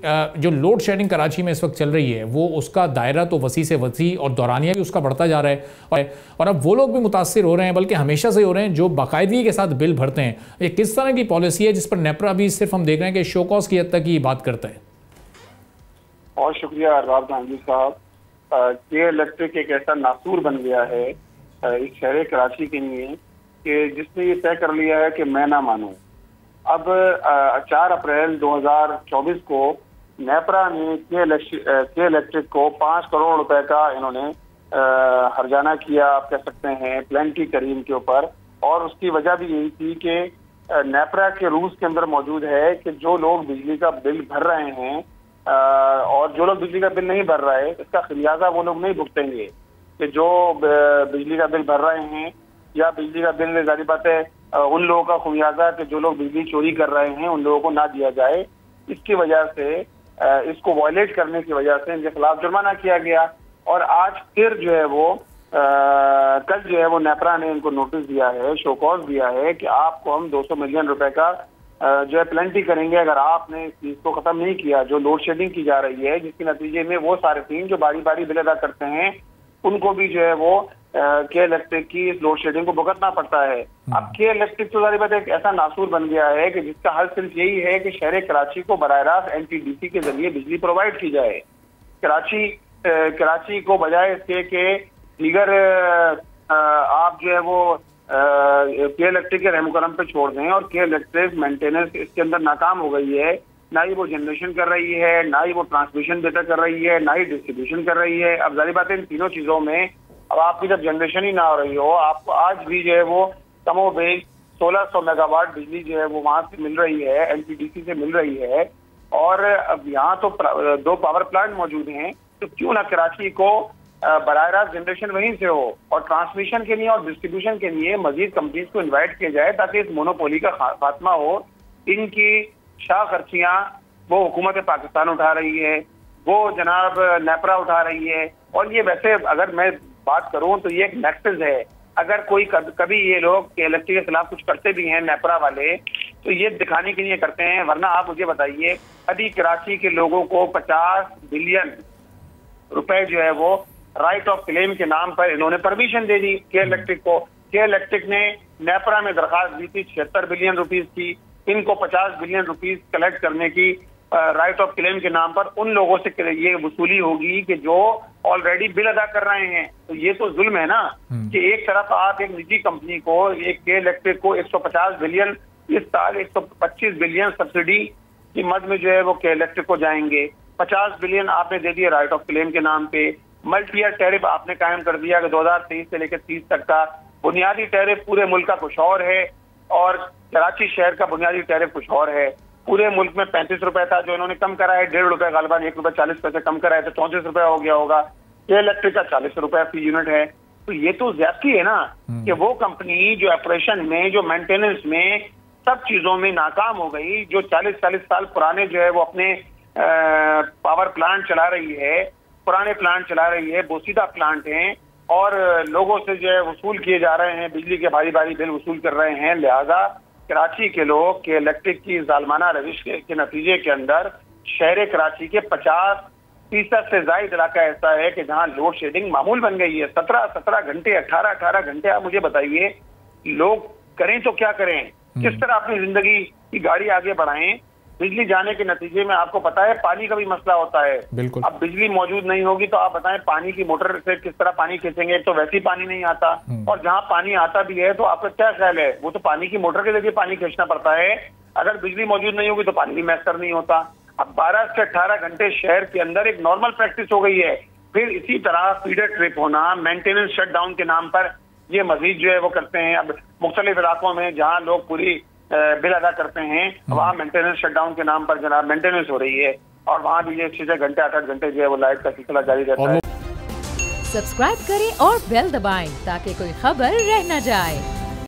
जो load shedding Karachi में इस वक्त चल रही है वो उसका दायरा तो वसी से वसी और दौरानिया भी उसका बढ़ता जा रहा है और अब वो लोग भी मुतासिर हो रहे हैं, बल्कि हमेशा से हो रहे हैं जो बाकायदगी के साथ बिल भरते हैं। ये किस तरह की पॉलिसी है जिस पर नेपरा भी सिर्फ हम देख रहे हैं कि शोकॉज की हद तक ही बात करता है? बहुत शुक्रिया अरबाब गांधी साहब। के इलेक्ट्रिक एक ऐसा नासूर बन गया है इस शहर कराची के लिए कि जिसने ये तय कर लिया है कि मैं ना मानूं। अब 4 अप्रैल 2024 को नेपरा ने के इलेक्ट्रिक को 5 करोड़ रुपए का इन्होंने हर्जाना किया, आप कह सकते हैं प्लेंटी करीम के ऊपर। और उसकी वजह भी यही थी कि नेपरा के रूल्स के अंदर मौजूद है कि जो लोग बिजली का बिल भर रहे हैं और जो लोग बिजली का बिल नहीं भर रहे इसका खमियाजा वो लोग नहीं भुगतेंगे। कि जो बिजली का बिल भर रहे हैं या बिजली का बिल जारी बात है उन लोगों का खमियाजा कि जो लोग बिजली चोरी कर रहे हैं उन लोगों को ना दिया जाए। इसकी वजह से इसको वायलेट करने की वजह से इनके खिलाफ जुर्माना किया गया। और आज फिर जो है वो कल जो है वो नेपरा ने इनको नोटिस दिया है, शोकॉज दिया है कि आपको हम 200 मिलियन रुपए का जो है प्लेंटी करेंगे अगर आपने इस चीज को खत्म नहीं किया। जो लोड शेडिंग की जा रही है जिसके नतीजे में वो सारे टीम जो बारी बारी बिल अदा करते हैं उनको भी जो है वो के इलेक्ट्रिक की इस लोड शेडिंग को भुगतना पड़ता है। अब के इलेक्ट्रिक तो जारी बात एक ऐसा नासूर बन गया है कि जिसका हल सिर्फ यही है कि शहर कराची को बराह रास्त NTDC के जरिए बिजली प्रोवाइड की जाए। कराची को बजाय इसके कि दीगर आप जो है वो के इलेक्ट्रिक के रहमुकरम पे छोड़ दें और के इलेक्ट्रिक मेंटेनेंस इसके अंदर नाकाम हो गई है। ना ही वो जनरेशन कर रही है, ना ही वो ट्रांसमिशन बेहतर कर रही है, ना ही डिस्ट्रीब्यूशन कर रही है। अब जारी बात है इन तीनों चीजों में अब आपकी जब जनरेशन ही ना हो रही हो, आपको आज भी जो है वो कमोबेश 1600 मेगावाट बिजली जो है वो वहां से मिल रही है, NTDC से मिल रही है। और अब यहाँ तो 2 पावर प्लांट मौजूद हैं, तो क्यों ना कराची को बराह रास्त जनरेशन वहीं से हो और ट्रांसमिशन के लिए और डिस्ट्रीब्यूशन के लिए मजीद कंपनीज को इन्वाइट किया जाए ताकि इस मोनोपोली का खात्मा हो। इनकी शाह खर्चियां वो हुकूमत पाकिस्तान उठा रही है, वो जनाब नेपरा उठा रही है। और ये वैसे अगर मैं बात करूं तो ये एक नेक्सस है। अगर कोई कभी ये लोग इलेक्ट्रिक के खिलाफ कुछ करते भी हैं नेपरा वाले तो ये दिखाने के लिए करते हैं, वरना आप मुझे बताइए अभी कराची के लोगों को 50 बिलियन रुपए जो है वो राइट ऑफ क्लेम के नाम पर इन्होंने परमिशन दे दी के इलेक्ट्रिक को। के इलेक्ट्रिक ने नेपरा में दरखास्त दी थी 76 बिलियन रुपीस की। इनको 50 बिलियन रुपीस कलेक्ट करने की राइट ऑफ क्लेम के नाम पर उन लोगों से ये वसूली होगी कि जो ऑलरेडी बिल अदा कर रहे हैं। तो ये तो जुल्म है ना कि एक तरफ आप एक निजी कंपनी को, एक के इलेक्ट्रिक को 150 बिलियन इस साल 125 बिलियन सब्सिडी की मद में जो है वो के इलेक्ट्रिक को जाएंगे। 50 बिलियन आपने दे दिए राइट ऑफ क्लेम के नाम पे। मल्टी ईयर टैरिफ आपने कायम कर दिया कि 2023 से लेकर 30 तक का बुनियादी टैरिफ पूरे मुल्क का कुछ और है और कराची शहर का बुनियादी टैरिफ कुछ और है। पूरे मुल्क में 35 रुपए था जो इन्होंने कम करा है, 1.5 रुपए गालिबान 1 रुपए 40 पैसे कम करा है तो 34 रुपए हो गया होगा। ये इलेक्ट्रिक का 40 रुपए फी यूनिट है। तो ये तो ज्यादती है ना कि वो कंपनी जो ऑपरेशन में, जो मेंटेनेंस में, सब चीजों में नाकाम हो गई, जो 40-40 साल पुराने जो है वो अपने पावर प्लांट चला रही है, पुराने प्लांट चला रही है, बोसीदा प्लांट हैं और लोगों से जो है वसूल किए जा रहे हैं, बिजली के भारी भारी बिल वसूल कर रहे हैं। लिहाजा कराची के लोग के इलेक्ट्रिक की जालमाना रविश के नतीजे के अंदर शहर कराची के 50% से ज्यादा इलाका ऐसा है कि जहां लोड शेडिंग मामूल बन गई है। 17 घंटे 18 घंटे। आप मुझे बताइए लोग करें तो क्या करें, किस तरह अपनी जिंदगी की गाड़ी आगे बढ़ाएं। बिजली जाने के नतीजे में आपको पता है पानी का भी मसला होता है। बिल्कुल। अब बिजली मौजूद नहीं होगी तो आप बताएं पानी की मोटर से किस तरह पानी खींचेंगे। तो वैसे ही पानी नहीं आता और जहां पानी आता भी है तो आपका क्या ख्याल है, वो तो पानी की मोटर के जरिए पानी खींचना पड़ता है। अगर बिजली मौजूद नहीं होगी तो पानी भी मैसर नहीं होता। अब 12 से 18 घंटे शहर के अंदर एक नॉर्मल प्रैक्टिस हो गई है। फिर इसी तरह फीडर ट्रिप होना, मेंटेनेंस शटडाउन के नाम पर ये मजीद जो है वो करते हैं। अब मुख्तलिफ इलाकों में जहाँ लोग पूरी बिल अदा करते हैं वहाँ मेंटेनेंस शटडाउन के नाम पर जनाब मेंटेनेंस हो रही है और वहाँ भी ये 6 घंटे 8 घंटे जो है वो लाइट का सिलसिला जारी रहता है। सब्सक्राइब करें और बेल दबाएं ताकि कोई खबर रह न जाए।